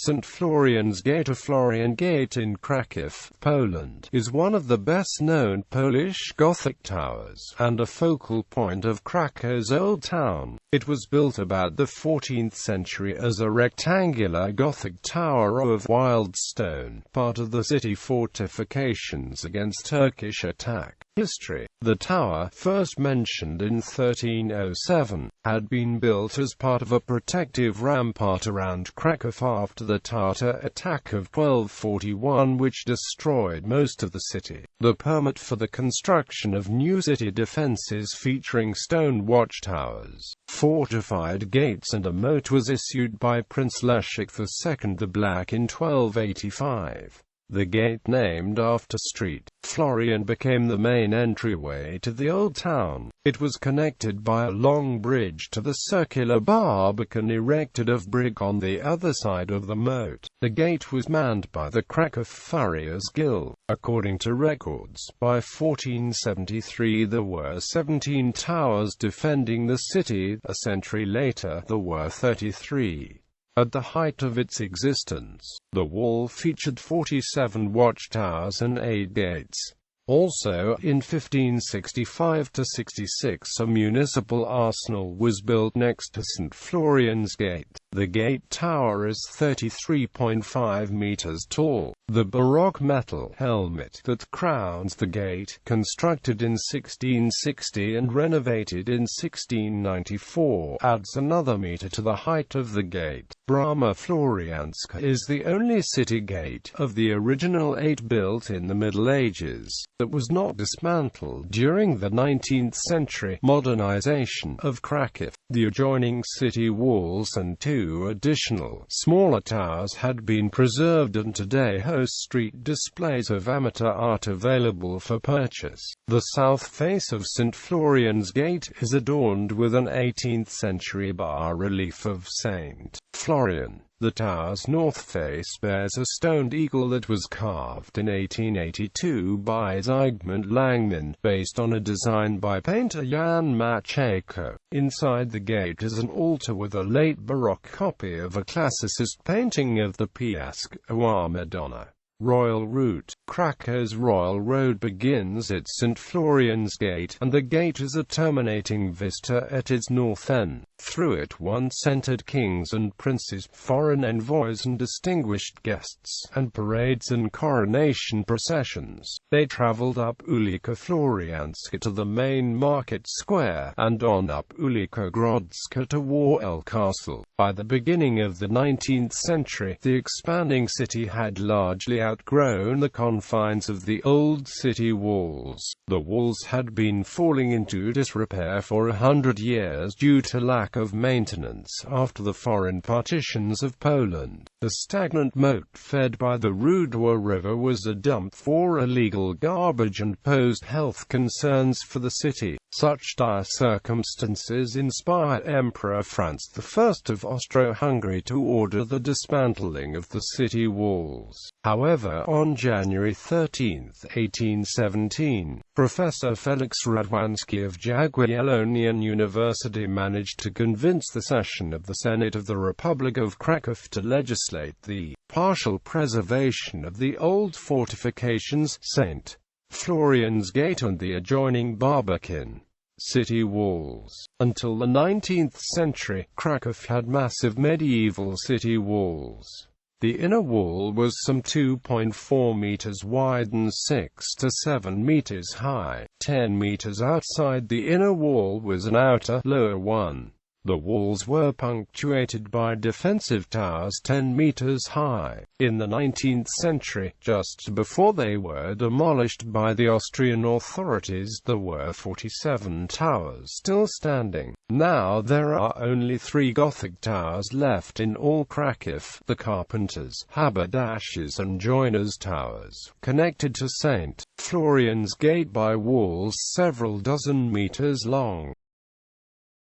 St. Florian's Gate or Florian Gate in Kraków, Poland, is one of the best-known Polish Gothic towers, and a focal point of Krakow's Old Town. It was built about the 14th century as a rectangular Gothic tower of wild stone, part of the city fortifications against Turkish attack. History. The tower, first mentioned in 1307, had been built as part of a protective rampart around Kraków after the Tatar attack of 1241, which destroyed most of the city. The permit for the construction of new city defences featuring stone watchtowers, fortified gates and a moat was issued by Prince Leszek II the Black in 1285. The gate, named after St. Florian, became the main entryway to the Old Town. It was connected by a long bridge to the circular barbican erected of brick on the other side of the moat. The gate was manned by the Kraków Furriers Guild. According to records, by 1473 there were 17 towers defending the city. A century later, there were 33. At the height of its existence, the wall featured 47 watchtowers and 8 gates. Also, in 1565–66 a municipal arsenal was built next to St. Florian's Gate. The gate tower is 33.5 meters tall. The Baroque metal helmet that crowns the gate, constructed in 1660 and renovated in 1694, adds another meter to the height of the gate. Brama Florianska is the only city gate of the original 8 built in the Middle Ages that was not dismantled during the 19th century modernization of Kraków. The adjoining city walls and 2 additional, smaller towers had been preserved and today host street displays of amateur art available for purchase. The south face of St. Florian's Gate is adorned with an 18th century bas-relief of St. Florian. The tower's north face bears a stoned eagle that was carved in 1882 by Zygmunt Langman, based on a design by painter Jan Maciejko. Inside the gate is an altar with a late Baroque copy of a classicist painting of the Piasque Madonna. Royal Route. Krakow's Royal Road begins at St. Florian's Gate, and the gate is a terminating vista at its north end. Through it once entered kings and princes, foreign envoys and distinguished guests, and parades and coronation processions. They traveled up Ulika Florianska to the main market square, and on up Ulika Grodzka to Warel Castle. By the beginning of the 19th century, the expanding city had largely outgrown the confines of the old city walls. The walls had been falling into disrepair for 100 years due to lack of maintenance after the foreign partitions of Poland. The stagnant moat fed by the Rudwa River was a dump for illegal garbage and posed health concerns for the city. Such dire circumstances inspired Emperor Franz I of Austro-Hungary to order the dismantling of the city walls. However, on January 13, 1817, Professor Felix Radwanski of Jagiellonian University managed to convince the session of the Senate of the Republic of Kraków to legislate the partial preservation of the old fortifications, St. Florian's Gate and the adjoining Barbican city walls. Until the 19th century, Kraków had massive medieval city walls. The inner wall was some 2.4 meters wide and 6 to 7 meters high. 10 meters outside the inner wall was an outer, lower one. The walls were punctuated by defensive towers 10 meters high. In the 19th century, just before they were demolished by the Austrian authorities, there were 47 towers still standing. Now there are only 3 Gothic towers left in all Kraków: the Carpenters, Haberdashers and Joiners towers, connected to St. Florian's Gate by walls several dozen meters long.